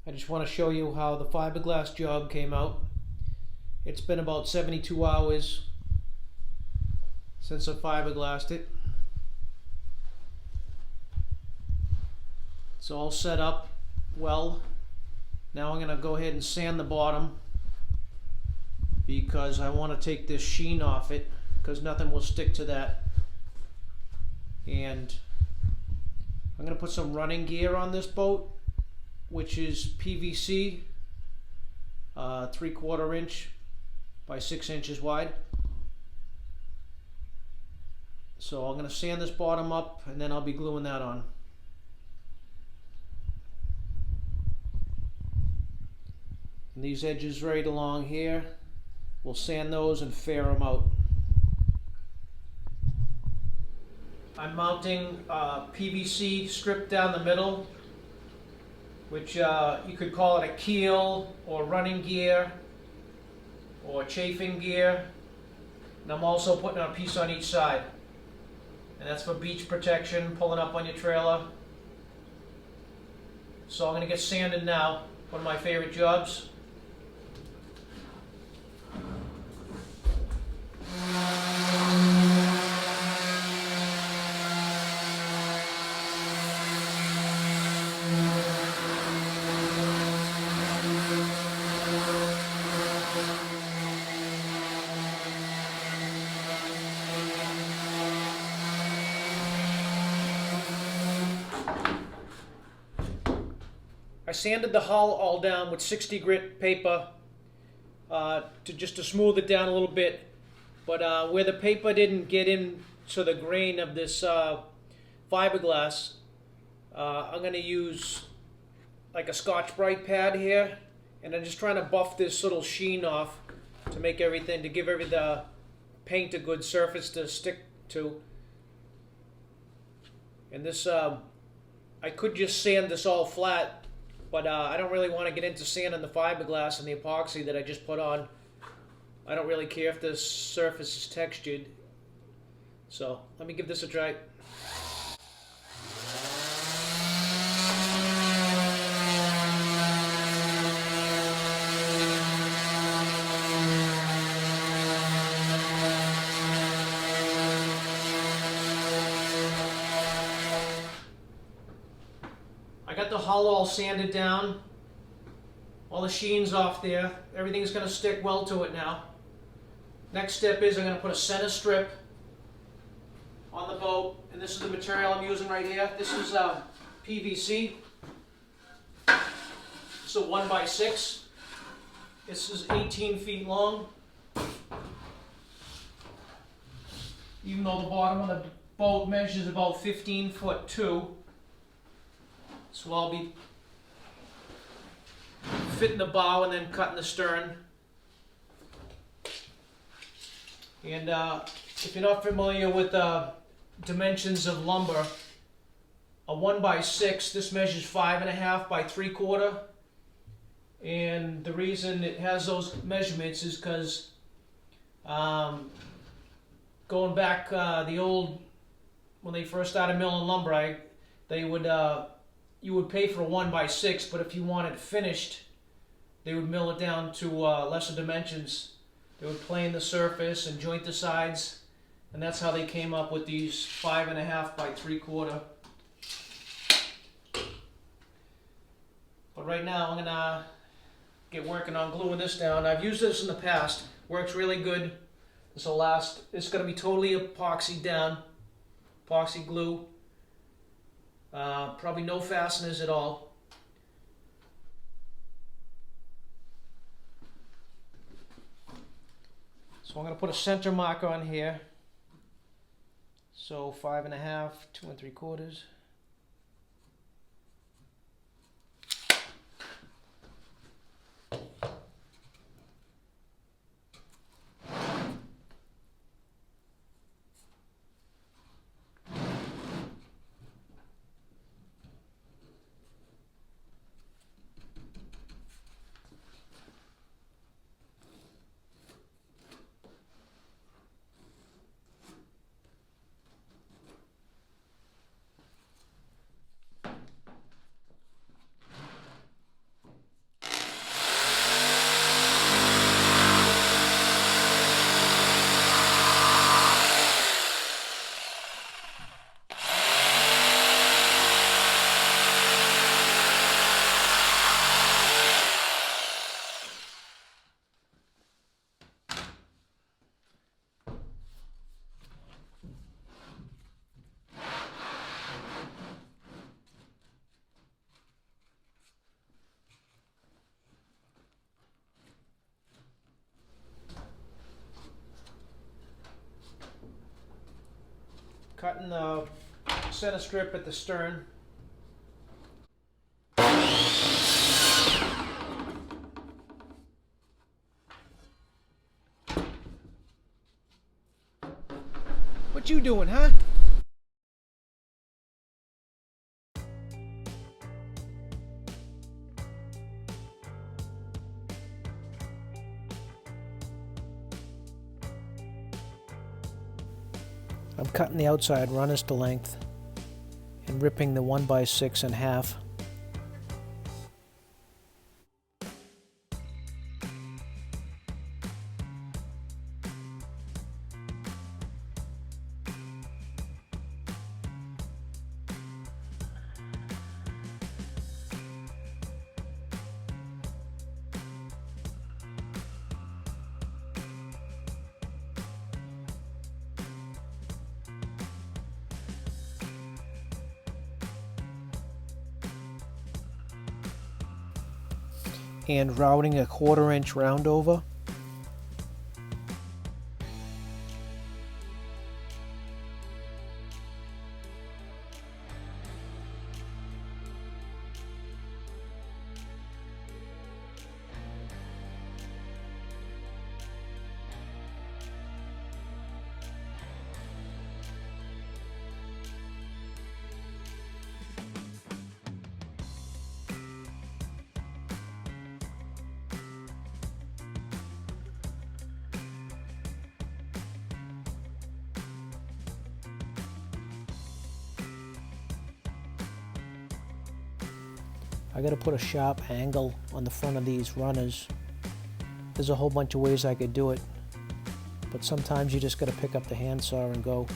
I just want to show you how the fiberglass job came out. It's been about 72 hours since I fiberglassed it. It's all set up well. Now I'm going to go ahead and sand the bottom because I want to take this sheen off it because nothing will stick to that. And I'm going to put some running gear on this boat, which is PVC, 3/4 inch by 6 inches wide. So I'm going to sand this bottom up and then I'll be gluing that on. And these edges right along here, we'll sand those and fair them out. I'm mounting PVC strip down the middle, which you could call it a keel or running gear or chafing gear. And I'm also putting a piece on each side. And that's for beach protection, pulling up on your trailer. So I'm going to get sanded now, one of my favorite jobs. I sanded the hull all down with 60 grit paper to smooth it down a little bit, but where the paper didn't get into the grain of this fiberglass, I'm going to use like a Scotch-Brite pad here, and I'm just trying to buff this little sheen off to make everything, to give the paint a good surface to stick to. And this, I could just sand this all flat, but I don't really want to get into sanding the fiberglass and the epoxy that I just put on. I don't really care if this surface is textured. So let me give this a try. I got the hull all sanded down, all the sheen's off there, everything's going to stick well to it now. Next step is I'm going to put a center strip on the boat, and this is the material I'm using right here. This is PVC. It's a 1x6. This is 18 feet long. Even though the bottom of the boat measures about 15 foot 2. So I'll be fitting the bow and then cutting the stern. And if you're not familiar with dimensions of lumber, a 1x6, this measures 5.5 by 3/4. And the reason it has those measurements is because going back the old, when they first started milling lumber, you would pay for a 1x6, but if you want it finished, they would mill it down to lesser dimensions. They would plane the surface and joint the sides, and that's how they came up with these 5.5 by 3/4. But right now I'm gonna get working on gluing this down. I've used this in the past, works really good. This will last. It's gonna be totally epoxy down, epoxy glue. Probably no fasteners at all. So I'm going to put a center marker on here. So 5.5, 2 3/4. cutting the center strip at the stern. What you doing, huh? I'm cutting the outside runners to length and ripping the 1x6 in half. And routing a 1/4 inch round over. I gotta put a sharp angle on the front of these runners. There's a whole bunch of ways I could do it, but sometimes you just gotta pick up the handsaw and go.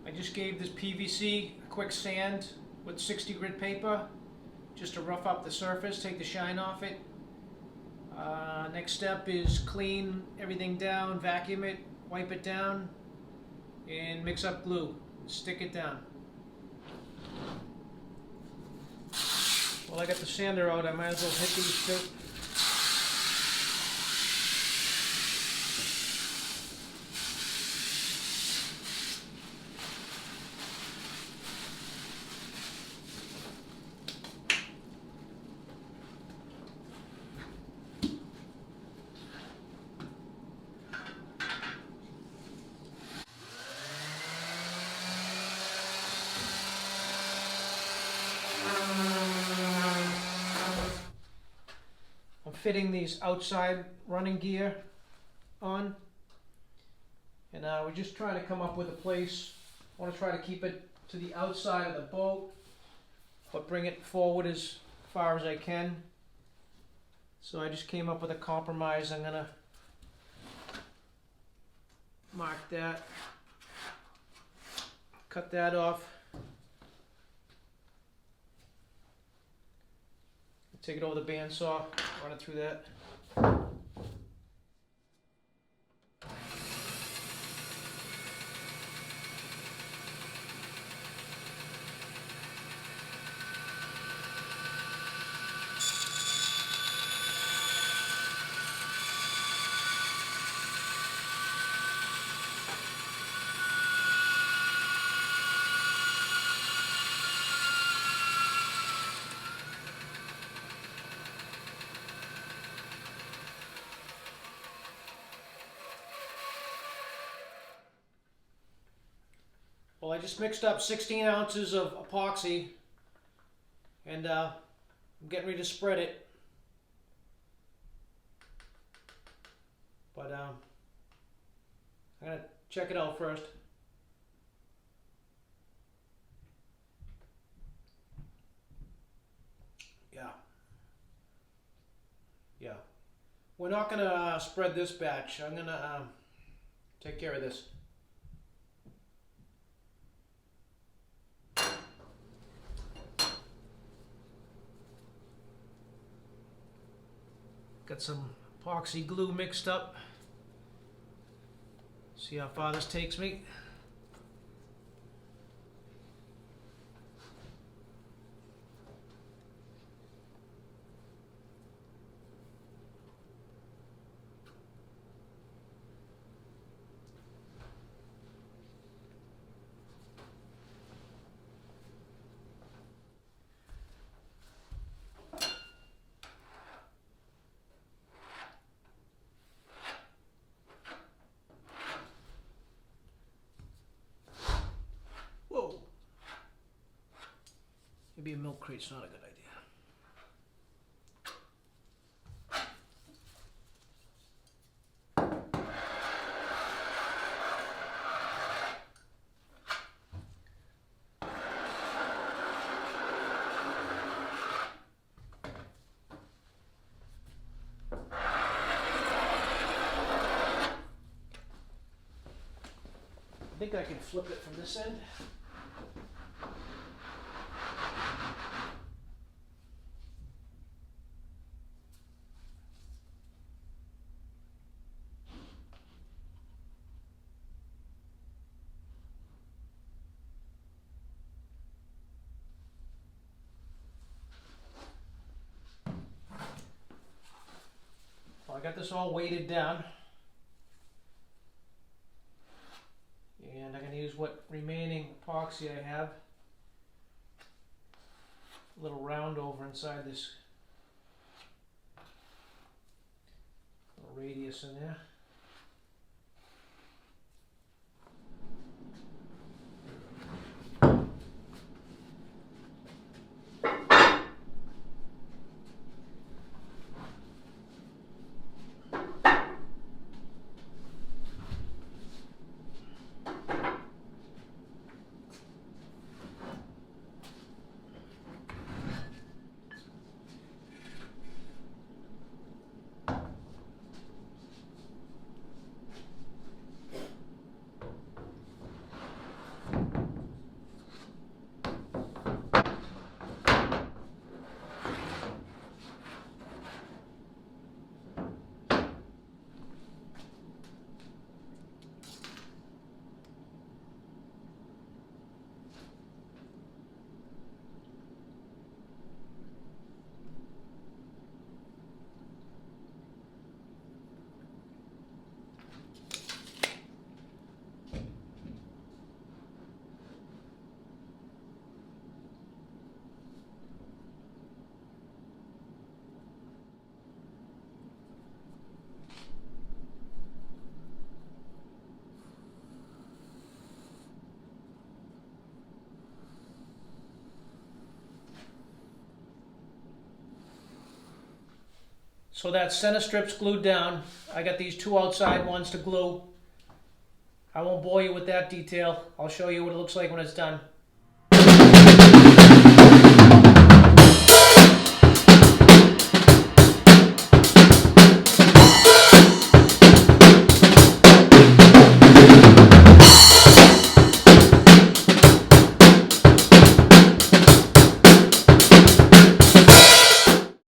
I just gave this PVC a quick sand with 60 grit paper just to rough up the surface, take the shine off it. Next step is clean everything down, vacuum it, wipe it down, and mix up glue. Stick it down. Well, I got the sander out, I might as well hit these two. fitting these outside running gear on. And we're just trying to come up with a place. I want to try to keep it to the outside of the boat, but bring it forward as far as I can. So I just came up with a compromise. I'm going to mark that, cut that off, take it over the bandsaw, run it through that. Well, I just mixed up 16 ounces of epoxy, and I'm getting ready to spread it. But I'm going to check it out first. Yeah. We're not going to spread this batch. I'm going to take care of this. Got some epoxy glue mixed up. See how far this takes me. Maybe a milk crate's not a good idea. I think I can flip it from this end. Well, I got this all weighted down. And I'm going to use what remaining epoxy I have. A little round over inside this little radius in there. So that center strip's glued down. I got these two outside ones to glue. I won't bore you with that detail. I'll show you what it looks like when it's done.